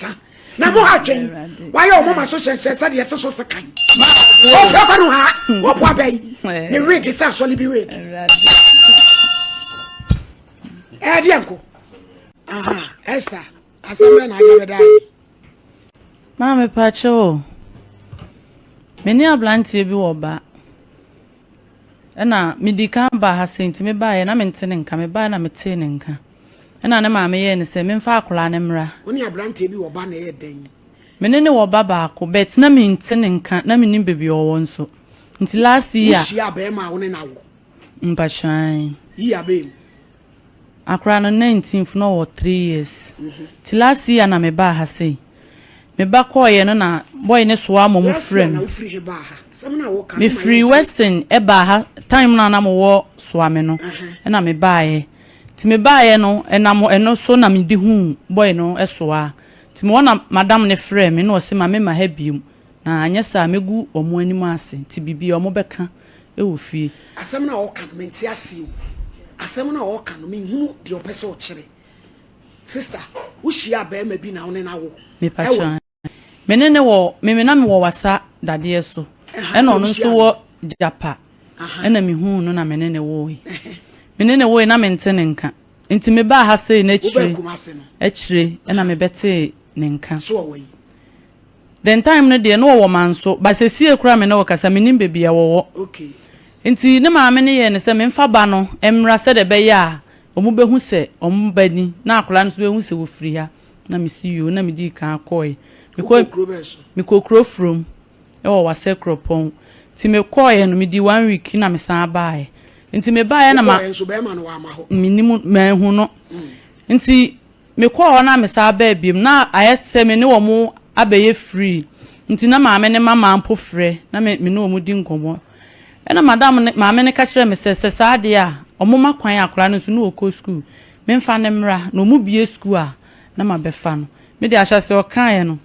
nsa na mo adwen why o mama so hyenhyɛ sɛ de so se kan o fra kwa no ha wo po abai ne wig sa so bi wig dianko aha Esther asema na aga bedai mama pacho meni ablantie bi wo ba na medika ba ha senti me ba ye na mentene nka me ba na metene nka na maame ye ne se memfa akola ne mra oni ablantie bi wo ba na ye den menene wo ba ba ko bet na mentene nka na menim bebi wo nso nti last year shia ba ma wo ne na wo mpachan iya be akra no 19th no wo 3 years ti last year na me ba ha sei me ba ko ye no na boy ne so amom frem me free western e ba ha time na mo wo so ame no na me ba ye ti me ba ye no enam eno so na me di hu boy no eso a ti me wona madam ne frem me no se ma me ma ha bium na anya sa megu omo anim ase ti bibi omo beka e wo fie asem na wo kan me nti ase asem na wo kan me hu de opese o kire sister wo shia ba ma bi na wo ne na wo me pacha menene wo memena me wo wasa dade so eno no so wo japa ena me hu no na menene wo na mentene nka nti me ba ha sei na chire ena me bete ne nka so we then time no de no wo manso ba sesie kura me na wo kasa menim bebia wo okay nti ne maame ne ye ne se memfa ba no emra se de be ya omu behu se omu bani na akola no so behu se wo firi ha na me see you na me di kan akoi me ko kro from e wo wase kropon ti me koye no me di 1 week na me san baae nti me baae na ma enso be ma no wa ma ho minimum man hu no nti me ko na me san baa biem na ayese me ne wo mu abeye free nti na maame ne mama ampo frɛ na me ne wo mu di nkomo e na madam ne maame ne ka kire me se saade a omo makwan akora no so no okɔ school me mfa ne mra na omu bie school a na ma befa no me de ahya se o kan ye no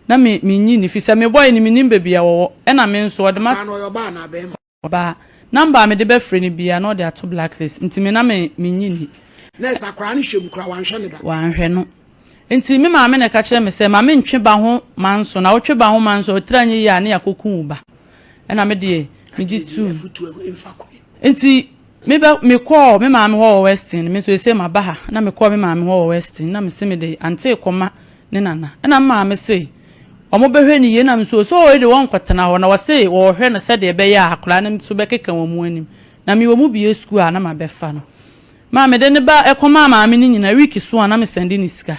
na me nyi ni fi se me boy ni menim bebia wo e na me nso o de ma na yo ba na be ba number me de be frɛ ni bia na o de ato blacklist nti me na me nyi ni na sa kra ni hwem kra wan hwe ne da wan hwe no nti me maame ne ka kire me se ma me ntwe ba ho manso na wo twe ba ho manso o tra nyi ya na yakoku ba e na me de me gi tu nti me call me maame ho western me so say ma ba ha na me call me maame ho western na me se me de ante koma ne nana na maame say omo behwe ni ye na me so o de won kwatana ho na wo say wo hwe no se de be ya akora na me so be keka wo mu anim na me wo mu bie school a na ma be fa no maame de ne ba ekoma maame ni nyina week so na me send ni sika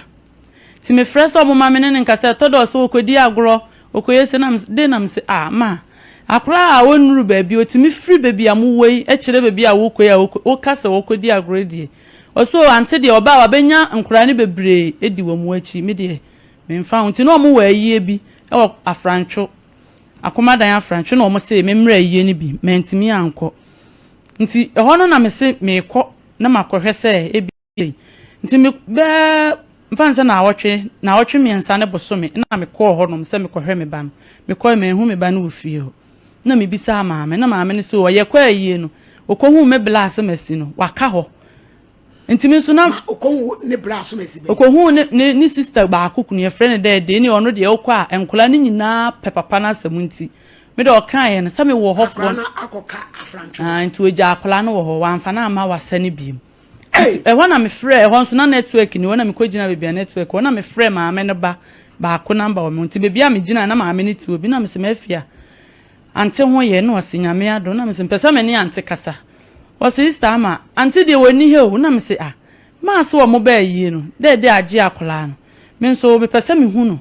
ti me fresh omo maame ne nka se todo so okodi agro okoye se na me de na me se ma akura a wonuru baabi otimi free baabi amuwei e kire baabi a wokoyi a wokasa wokodi agredi oso ante de oba wa benya nkura ne bebre edi wo mu achi me de me mfa nti no mo wa yie bi e wo afrancho akomadan afrancho no mo se me mra yie ni bi mentimi anko nti e hono na me se me kɔ na makohwe se e bi nti me be mfanse na awotwe miensa ne bosome na me kɔ hɔ no se me kɔhwe me ba no me kɔ me hu me ba no wo fie ho na me bisa maame na maame ne so ye kwa yie no okohu me blast masi no waka ho ntimi so na okohu ne blast masi be okohu ne sister ba akukunu ye friend de ni ono de okwa enkola ni nyina pepapa na samunti me de okan ye no sa me wo ho fo na akoka afrancho nti oja akola no wo ho wanfa na ama wasane biem e wana me frɛ ho so na network ni wana me kogina bebia network wana me frɛ maame ne ba ko number wo nti bebia me gina na maame ne ti obi na me se mafia ante ho ye no osinyame ado na me se pesa me ne ante kasa o sister ama ante de woni he o na me se ma so wo mo ba yie no de age akola no me so be pesa me hu no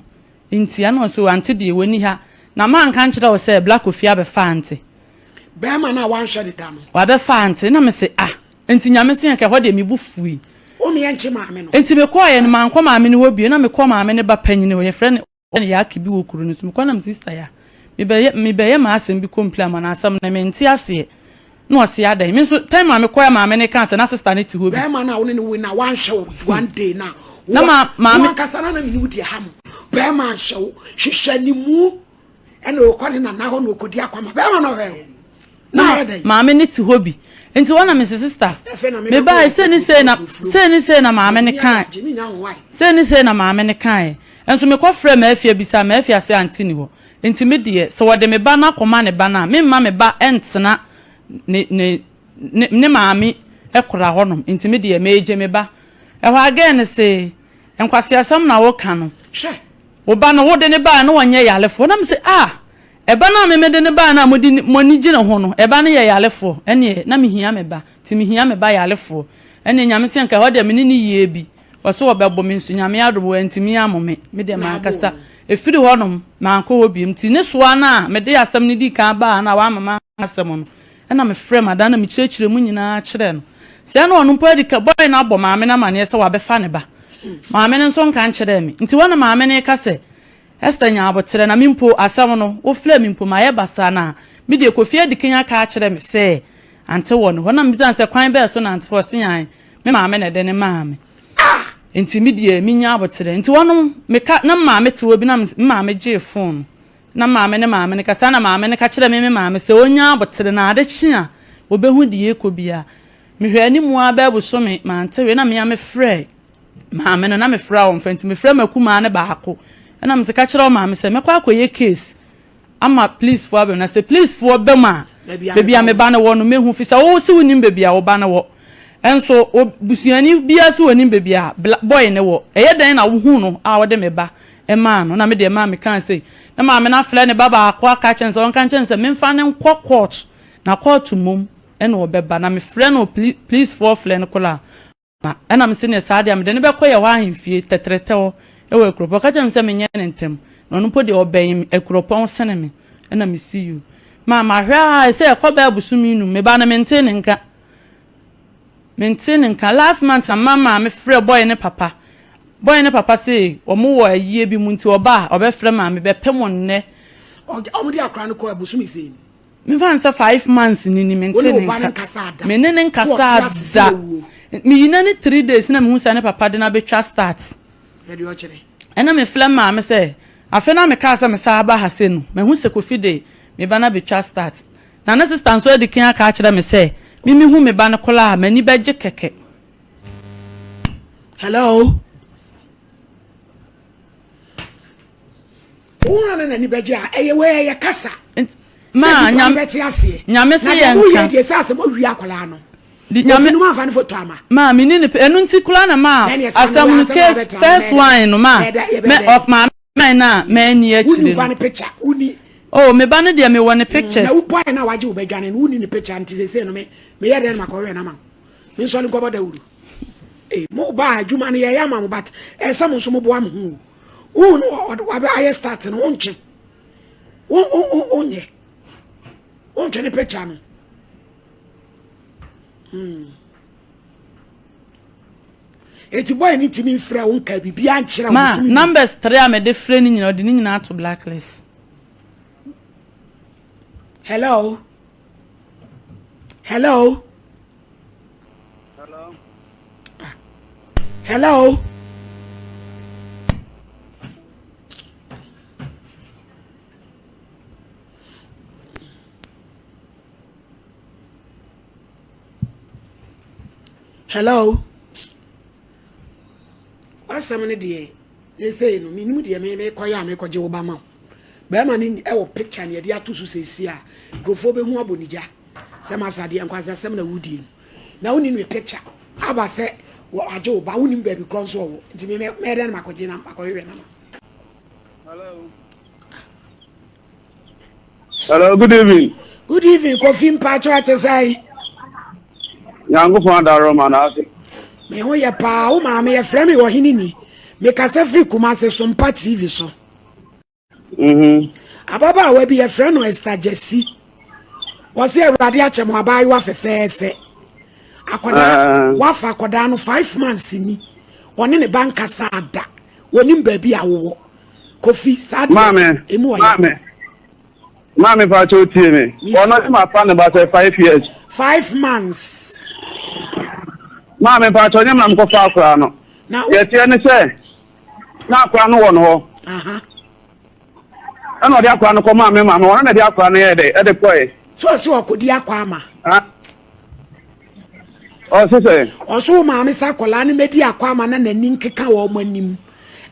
nti ana so ante de woni ha na ma nka nkyira wo se black ofia be fa ante be ma na wan hwe de da no wa be fa ante na me se nti nyame se nke ho de me bu fui o me enche maame no nti me ko ye no man ko maame ne wo bie na me ko maame ne ba panyine wo ye frɛ ne ya akibi wo kuru no so me ko na me sister ya me be ma asem bi complain ma na asem na me nti ase no ase adan me so time ma me ko ya maame ne kan se na sister ne ti ho bi be ma na wo ne we na wan hwe one day na na maame kasa na me ni wudi ham be ma hwe hwehwa ni mu ene o kwade na na ho no okodi akwama be ma na hwe na adan maame ne ti ho bi nti wana me sister me ba se ni se na maame ne kan se ni se na maame ne kan enso me ko frɛ ma afia bisa ma afia se anti ni ho enti me de so wode me ba na koma ne ba na me ma me ba entena ne maami ekora honom enti me de me eje me ba e ho again se enkwase asam na wo ka no hwe wo ba no wo de ne ba na wonye yalefo na me se e ba na me de ne ba na modi moni gine ho no e ba na ye yalefo ene na me hia me ba ti me hia me ba yalefo ene nyame se nka ho de me ni ye bi waso obebo me nsu nyame adom antimi amome me de ma kasa efiri honom ma anko obi mti ne soa na me de asam ni di kan ba na wa mama asam no na me frɛ madana me kyerɛkyerɛ mu nyinaa kyerɛ no se na ono mpo adi ka boy na abɔ maame na mane se wa befa ne ba maame ne nso nka nkyerɛ me nti wana maame ne ka se Esther nya abotere na mimpo asam no wo frɛ mimpo ma ye basa na me de kofi adi kenya ka kyerɛ me se ante wo no wana mbizan se kwan be so na ante fo se yan me maame ne de ne maame enti media minya abotere enti wono meka na maame te obi na maame je phone na maame ne kasa na maame ne ka kire me maame se onya abotere na ade chia obehu die ekobia mehwe ani mu aba buso me mantewe na me ya me frɛ maame no na me frɛ wo mfanti me frɛ makuma ne baako na me se ka kire wo maame se mekwa akoye case ama please for be na se please for be ma baby am ba na wo no mehu fi se wo se wonim baby a wo ba na wo enso busuani bia so woni bebia boy ne wo eye dan na wo hu no a wo de me ba e ma no na me de ma me kan say na ma me na fle ne baba akwa ka chen so kan chen say me mfa ne nkɔ court na court mum e na wo beba na me fle no please for fle ne kola ma e na me se ne sa de me de ne be kɔ ye wa ahemfie tetrete wo e wo ekropo ka chen say me nye ne ntem no no po de oben ekropo sene me e na me see you ma hwa say e kɔ ba busumi nu me ba na me nte ne nka maintain nka last month mama me frɛ boy ne papa say omo wo ayie bi mu nti oba obɛfrɛ ma me bɛpɛ mo nne omo di akra no ko abusumi sei me fan say 5 months ni maintain nka me ne nkasa da me yina ne 3 days na me hu say ne papa de na betwa start e de o kire ena me frɛ ma me say afa na me ka say me sa aba ha se no me hu se kofi de me ba na betwa start na na sister so de kin aka kire me say mimi hu me ba ne kola mani beje keke. Hello. Una na ni beje eye we eye kasa. Ma nyame se ye nka. Na ye sa se mo wi akola no. Di nyame no ma fa ne foto ama. Ma mini ne enu nti kola na ma asam case first one no ma me of ma na me ni akire no. Uni picture uni. Oh, me ba ne de me won pictures. Na wo boy na waje wo bedwane no uni ne picture nti se no me yere na makowe na ma. Me so nko boda wuru. Mo ba adwuma ne ye ya ma mo but esam so mo bo am hu. Wo no wa be aye start no wonche. Onye. Wonche ne picture no. Eti boy ni timi mfra wonka bibia ankyera wo ma numbers 3 am de frɛ ni nyina odi ni nyina to blacklist. Hello. Hello. Hello. Hello. Hello. What's happening there? They say no, me no dey me koya me koje Obama. Be ma ni e wo picture ne dey atusu sesi a grofo be hu abonija. Se ma sade enkwasa sem na wudi. Na woni no picture. Aba se wo aje Oba woni be bi kronso wo. Nti me dey na makoje na makowe na ma. Hello. Hello, good evening. Good evening, Kofi Mpacho atesai. Yango fo adaro ma na ase. Me ho ye pa wo ma me ye frɛ me wo hini ni. Me kasa free Kumase SOMPA TV so. Ababa we bi ye frɛ no Esther Jesse. Wo se Awurade ache mo abai wa fefefe. Akoda wa fa akoda no 5 months ni. Woni ne banka sada. Woni mba bi awo. Kofi sada. Mame fa cho tie me. Ono ma fa ne ba 5 years. 5 months. Mame fa cho nyam ko fa akra no. Ye tie ne se. Na akra no wo no ho. Ana de akra no ko mame wona na de akra no ye de koy. So akodi akwa ama. O se se. O so mame sa kola ne medi akwa ama na nani nkeka wo manim.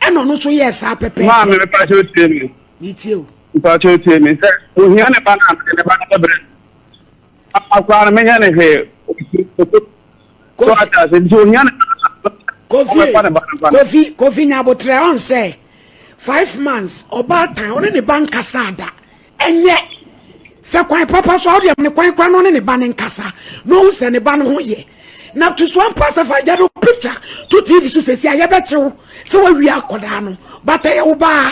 ɛna ɔno so yɛ saa pɛpɛ ma me pa cho tie me tie o pa cho tie me sɛ ohia ne ba na ne ba na bre akwa me nya ne he ko ata se ohia ne Kofi Nyabotre on say 5 months oba time on ne ban kasa ada enye se kwan papa so odi am ne kwan no ne ban nkasa no se ne ban ho ye na to so pass of a jado picture to TV so se ya be chew se wa wi akoda no bata ye wo ba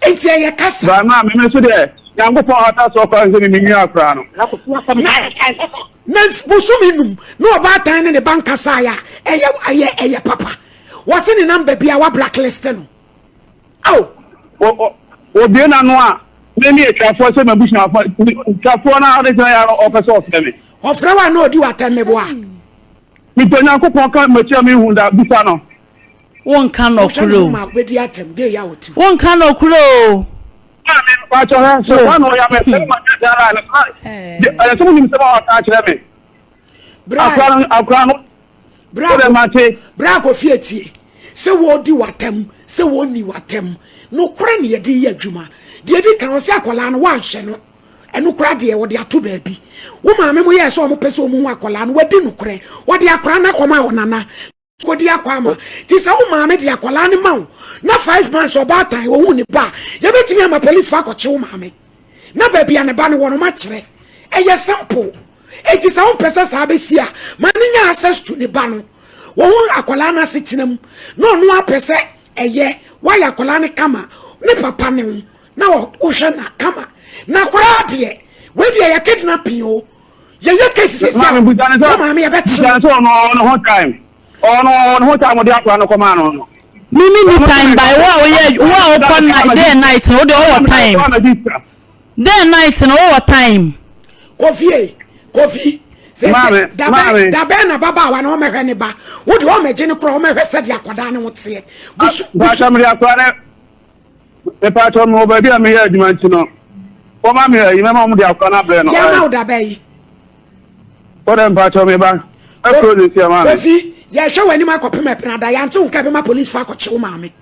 enti ye kasa ba ma me so de yango po ata so kwa nse mi nwi akra no na busumi num no oba time ne ban kasa ya eye papa what's in the number be our blacklist no obi na no a me etwafo se mabushi na afo etwafo na ade tena ya officer of them ofre wa no odi watam me bo a mi to nyankopon ka matia mi hu da bisa no won kan okuro ma bedi atam de ya woti won kan okuro ba cho ha so wa no ya me se ma da ra na so mu se ba ta kire me akra no bra ko fietie se wo di watam se wo ni watam no kora ne yede ye adwuma de di kan se akola no wa hye no eno kora de wo de ato baabi wo ma me mo ye so mo pese mo hu akola no wadi no kora wo de akora na koma onana ko di akwa ma ti se wo ma me de akola ne ma na 5 months oba tan wo hu ni ba ye betimi ama police fa ko che wo ma me na baabi ane ba ne wo no ma kire eye sample eti sa wo pese sa be sia maninya access to ne ba no wo akola na sitinam no no apese eye wa ya akola ne kama ne papa ne na wo hwe na kama na kora de we de ya kidnapping o ye case se sia ma me ya bet so no ho time no ho time de akola no koma no mimi ni time by wa open night day and night no de over time day and night no over time Kofi dabe na baba wa na o mehwe ne ba wo de o meje ne kro o mehwe se de akoda ne wote ba samri akware e pa to no ba bia me ya adwuma ntino o ma me yi me ma mu de akoda na bre no ya ma o dabe yi o de pa to me ba e pro de sia ma Kofi ya hwe wani ma kopem e pena da ya ntu nka be ma police fa ko chew ma me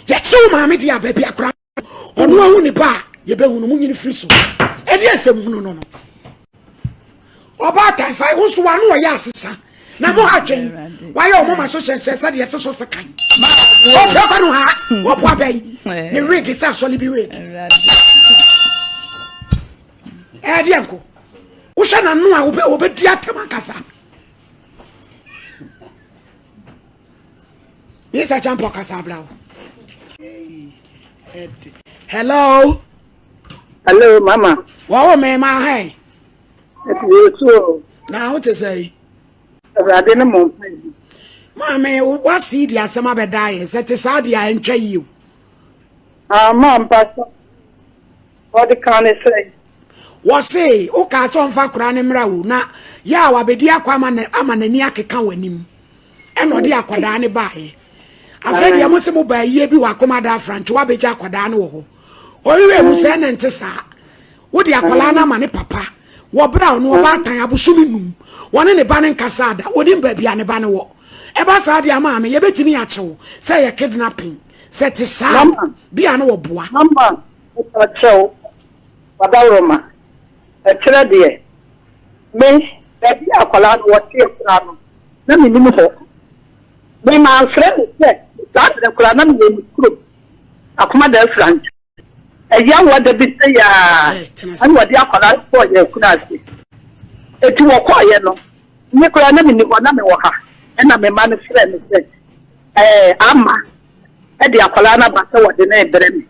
ya chew ma me de ababi akora onu ahu ni ba ye be hunu mu nyini free so e de asem hunu no oba tan fa wo so wa no ya asesa na mo hadwen wa ye o mo ma so hyense de so se kan o se kwa no ha wo po abai ne rig sa so libi rig de anko wo hye na no a wo be di atama kasa Mr. Champo Casabla. Hello. Hello, Mama. Wow, ma hey. You too. Now what to say? I didn't know. Mamma, what see the asama bedai? Set aside the entry you. Mom, Pastor. What can I say? What say? O carton for cranim rau na ya wabedia quaman amananiaki can win him. And what dear quadani by. I said, you must move by ye be wakomada French, wabeja quadano. Or you will send and tessa. What the aqualana mani papa? What brown, no bata abusumi. One in the banning casada, wouldn't be an ebano. Ebasa dia mamma, ye bet me at you. Say a kidnapping. Set his son. Be an old boy. Mama, a show. Padaroma. A trade. Me, that the aqualan was here. Let me know. Me, my friend said. That the Kuranam group. A commander French. A young one the bit and what the Aqualan for your Kunasi. It was quiet, no. Nicola never knew what I were, and I'm a man of friend said, Amma, at the Aqualana, but what the name Brem.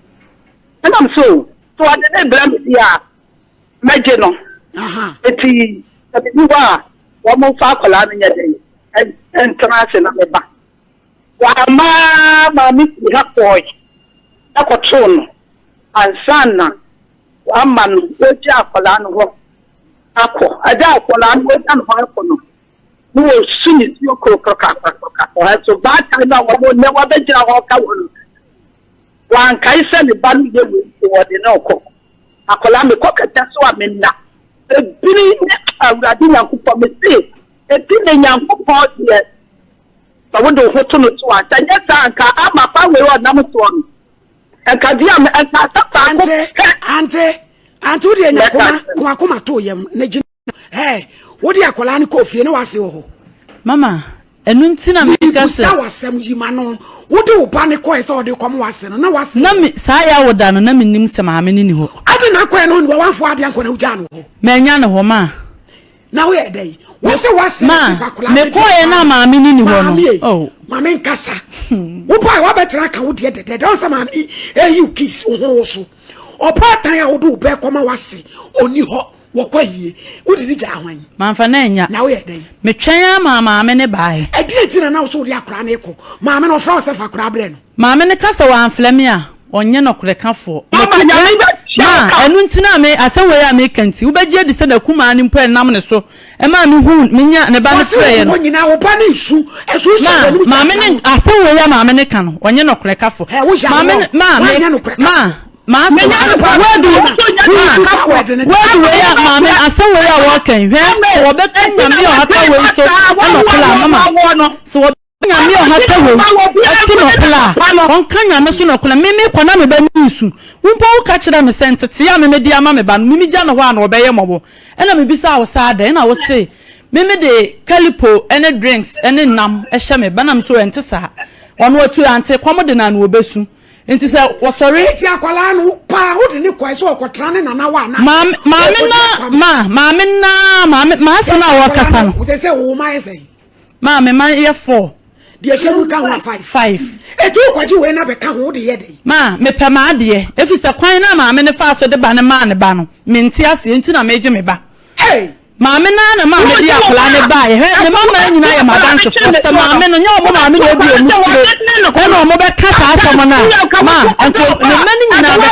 And I'm so I didn't blame the Magino. It is you are one more Aqualan in your day, and international. Mama, Miss Boy, a cotton, and son, one man, which Aqualan, Aqua, a doubt for land with an harpoon. Who will soon is your crocker, so bad I know what will never be our cow. One Kaiser, the bunny with the no cook. Aqualan, cocker, that's what I mean now. A billion, a radina cook for mistake, a billion young cook yet. so wo do foto no to a tanya sanka ama pa we wa nam to no enka dia me enka tata ante wo de nya koma to yam na gina wo de akola ne ko fie ne wase wo mama enu ntina me ka se sa wasem yima no wo de wo ba ne ko e se wo de kom wase no na wase na me sa ya wo da no na me nim se maame ni ho ade na ko e no wanfo ade anko na uja no ho me nya ne ho ma na wo ye dey wo se wase me ko e na maame ni ho no oh maame nkasa wo pa wa betra ka wo de de don sa maame you kiss wo so opa tan ya wo do be koma wase oni ho wokwa yie wo de ja hwan manfa na nya na wo ye dey me twan maame ne bae edire na wo so de akora na eko maame no fra se fa akora bre no maame ne kasa wa anflame a onye no kure kafo ma enu ntina me asawe ya me kanti wo beje de se da kuma ni mpo nam ne so e ma me hu menya ne ba ne frɛ no nyina wo ba ne isu esu so wanu maame ne asawe ya maame ne kan onye no kure kafo maame ma menya wadu ya maame asawe ya wo kan hwe wo be kan nyame o hata we so ana kula mama so nyame o hata we esi no kula on kan nyame so no kula mimi kwana me ba nisu wumpo wo ka kira me sentete ya me di ama me ba mimi gya no ho ana obeye mobo ena me bisa wo saada ena wo se mimi de kalipo ene drinks ene nam ehye me ba nam so ente sa ono atu ante kwamode na no obesu enti se wo sorry ti akwala no pa wo de ne kwai so okotra ne nana wa na ma se na wo kasa no wo se wo ma ese ma ye 4 de shemu ka ho 5 etu kwaji we na be ka ho de ye de ma me pe ma de efi se kwan na ma ne fa so de ba ne ma ne ba no me nti ase enti na me je me ba maame na ma me dia kola ne bae he ne mama nyina ya madanse fo se maame no nya omo maame de bi omu kire no omo be kasa asamo na ma enko ne mani nyina be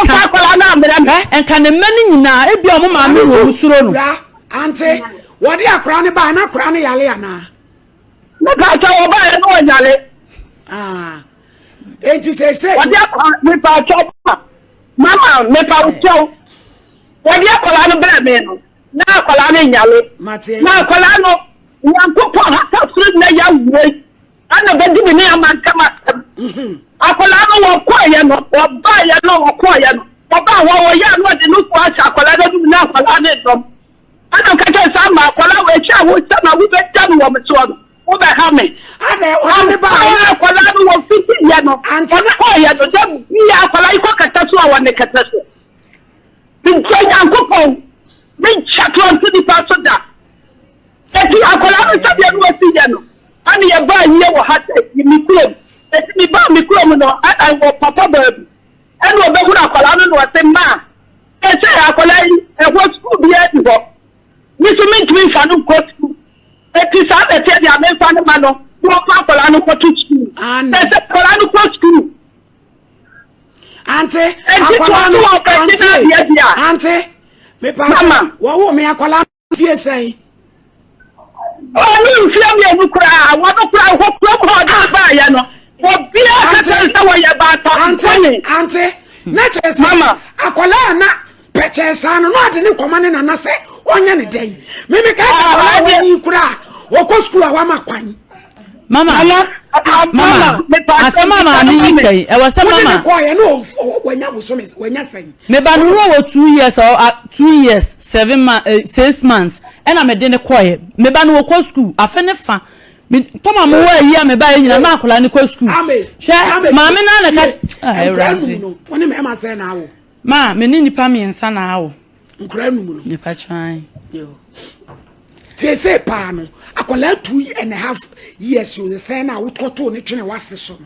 ka enka ne mani nyina e bi omo maame wo usuro no ante wodi akora ne bae na akora ne yale ana na ka cha wo bae no nyale enti se wodi akora me pa cha mama me pa ucho wodi akora no bra me no na akwala na nyale na akwala no nyankopo hata furu na ya we ana bedi bi na amankama akwala no wo kwaye no wo ba ya no wo kwaye no wo ba wo ya no de no kwa cha akwala do na akwala na dom ana kaje sa ma akwala we cha wo cha na wo be jam wo me so no wo be ha me ana o ne ba akwala no wo fiti ya no ana kwaye no de bi akwala iko kata so a wo ne kata so bi nyankopo me chatron to the pastor da eti akola no sabe no asija no ani ye ba ye wo hata mi kurom eti mi ba mi kurom no I wo papa ba bi eno obe hu akola no no ase ma e se akola yi e wo school bi e ho mi so mi twin fa no go school eti sa be te dia me fa no ma no wo pa akola no go to school e se akola no go school ante akola no ante me pa wo me akwala fie sei ni fie me bu kura wo no kura ho kura da ba ya no wo bia ka ta wo ya ba ta ante na chese mama akwala na pechesa no ade ne komane na na se onya ne den me ka akwala wo ni kura wo ko school wa makwan mama asama ma ni kai e was mama ko ye no wanya wo so me wanya sen me ba no wo 2 years or 2 years 6 months and am de ne koye me ba no wo ko school afene fa me toma mo wa yi me ba nyina na akola ne ko school hwe ma me na na ka e woni me ma sen na wo ma me ni nipa me nsa na awo nkura nu mu no nipa try yo say pa no akola 2.5 years you say na wo toto ne twene wase so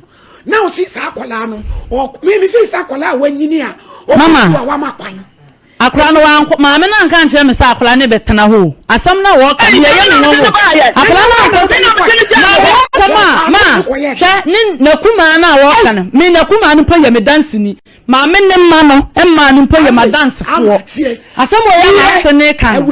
now see sa akola no o me fi sa akola wanyini a o wa makwan akola no wa maame na nka nche me sa akola ne betena ho asam na wo ka ye ye no wo akola na ma hwe ni nakuma na wo ka no me nakuma no pa ye me dance ni maame ne ma no emma no pa ye ma dance fo asam wo ye na ase ne kan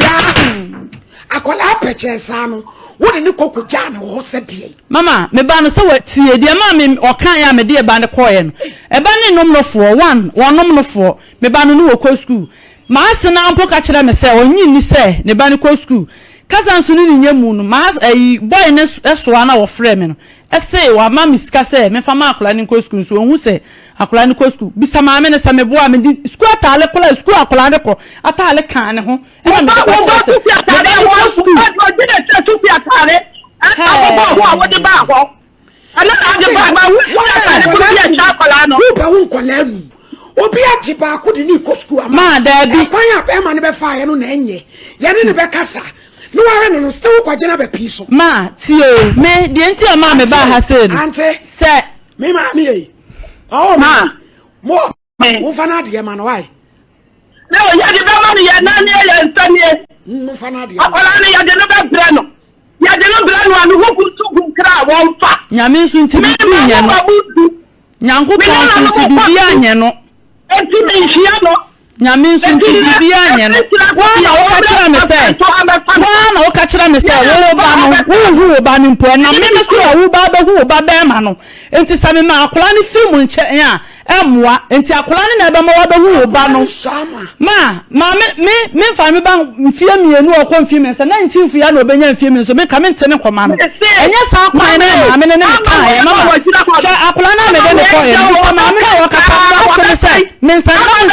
akola pechesa no wo de ne koku ja na wo se de mama me ba no se wa tie de ma me okan ya me de ba ne koye no e ba ne nom no fo wonom no fo me ba no wo ko school ma ase na ampo ka kire me se onyi ni se ne ba ne ko school kasa nso ni nyemu no mas boy ne so ana wo frɛ me no say wa ma miska say me fa ma akola ni ko school so hu say akola ni ko school bisa ma me ne sa me boa me di school atale kola school akola ne ko atale kan ne ho e na me ko chete me school di ne tu fi atale abo ho de ba ho ana ade ba ma wu atale ko fi akola no wo ba won kola nu obi aji ba ko di ni ko school ma da bi kwan ya be ma ne be fa ye no na enye ye ne be kasa no wa no still kwa jena be piso ma ti o me de enti o ma me ba ha se no ante se me ma mi e oh ma mo wo fa na de ma no why le o ya de ba ma ni ya na ni ya nsanie mo fa na de akola ni ya de no be bre no ya de no bre no anu hoku tugu kra won fa nyame nso nti bi nya no nyanko pon nti bi anya no enti me hia no nyame nso nti bi anya no wa na wo ka kira me se wo ba no wo ba no mpo na me me so wo ba wo ba ba ma no enti sa me ma akola ni film nche ya emwa enti akola ni na be ma wo ba no ma me fa me ba mfie mienu okọ mfie me se 19 fia na obenya mfie me so me ka me ntene koma no enya sa kwan na ma me ne ka ya mama akola na me de me ko ya ma me na wo ka pa me se me nsan akola ni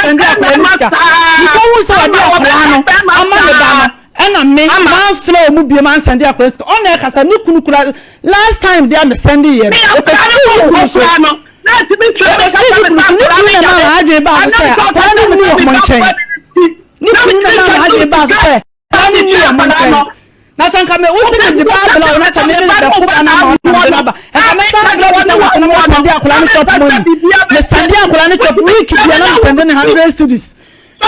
you who say do akola no ama me ba no ena me man flow mu bi man send akola on e kasa ni kunu kura last time they understand here o ka akola no na ti be try me ka me na aje ba say akola no ni o mo nchen ni kunu na aje ba say akola ni o mo nchen na sanka me wo se the bible na ta me be ko na ma ba e ka me ta flow na wo na mo send akola no shop money me send akola no shop week bi na send 100 cedis ya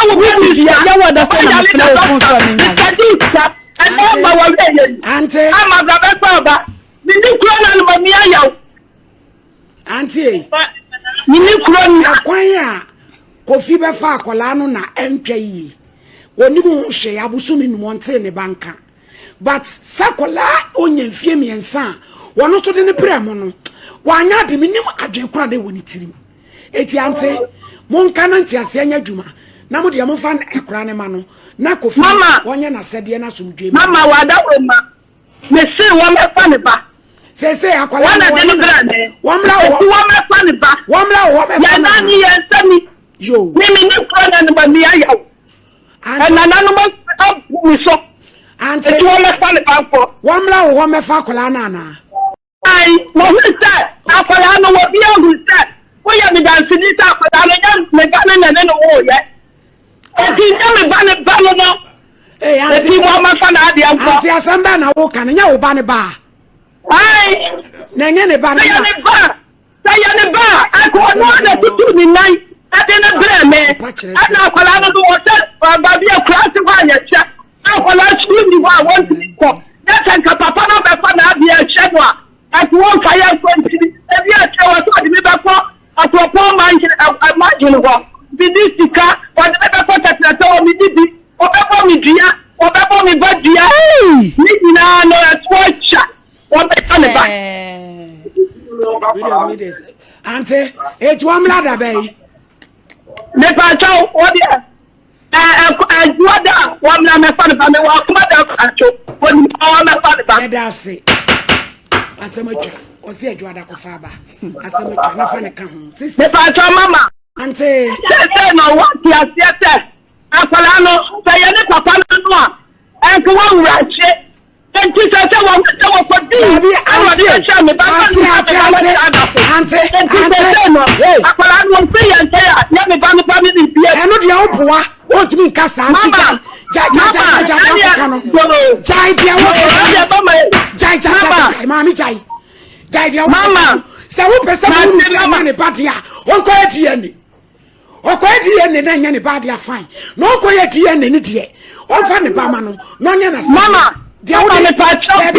wa da sana mfina o so ni ante ama baba baba ni kuro na no mi ayaw ante ni kuro ni akwan ya kofi be fa akola no na entwa yi oni mu hwe abusumi nu monte ne banka but sakola onye mfie miensa wono so de ne brem no wanya de minim adwekura de woni tirim eti ante monka na ntiase anya dwuma na mo de mo fa ekura ne ma no na kofi wonye na sede na somdwe mama wada woma me se wo me fa ne ba se akola wana de ne brane wamla wo me fa ne ba wamla wo me fa ya na ni ya nsami yo mi ni kuro na no ba mi ayaw ana na no mo mi so ante wo me fa ne ba ko wamla wo me fa akola na na ai mo se akola no wo bi agu se wo ya mi dan sidi ta akola no ya me ga na no wo ye eti ya me ba no eh ante eti wo me fa na ade ampo ante asamba na wo kan nya wo ba ne ba ai na nya ne ba na ya ne ba ako no na tutu ni nai ade na bre me ana akola no wo te ba bi class wa nya cha akola school ni wa won ko ya kan ka papa no be fa na ade a chebo at one fire country e bi a chewa so de me ba ko at one man imagine wo bidisika o de be ko tata to mi bibi o be bo mi dia o be bo mi ba dia ni na no at watcha o be fa ne ba ante et wamla da bay me pa chaw o dia ajuada wamla me fa ne ba me wa kuma da acho o ni o me fa ne ba da se asemacha o se ajuada ko fa ba asemacha na fa ne ka ho sister me pa chaw mama ante se no wa ti asiete akwala no se ye ne papa no a en ko wa wura che enti se wa ko di ante akwala no se ye nte ya me ba no pa mi di bia eno dia oboa o tumi nkasa ante ja kano jai dia wo mami jai dia mama se wo pese mo ne badia won ko edi ni okoyedi ye ne nya ne ba dia fine no okoyedi ye ne die on fa ne ba ma no no nya na mama dia wo me pa chop enye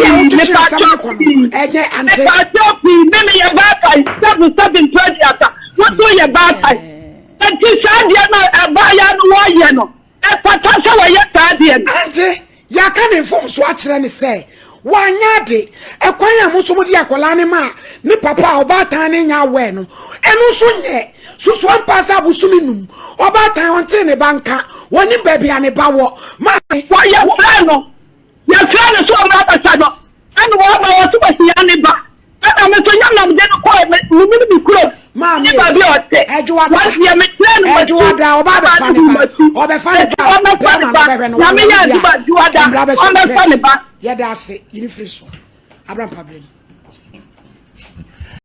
ante pa chop me ye ba pa 720 ata wo to ye ba pa enti sa dia na ba ya no wo ye no e pata se wo ye ta dia ante ya ka ne form so a kire ne se wanya de ekwan ya mo so mo di akola ne ma ni papa obatan ne nya we no enu so nye susu ampasa busumi num obatan onte ne banka woni baby ane bawo ma wo ye plan no Your friend is so much. And what I was supposed to be back. And I'm so young, I'm going to call me. We will be close. Mammy, Edward, what's the Edward, or the funny, yeah, that's it. You free so. Abraham problem.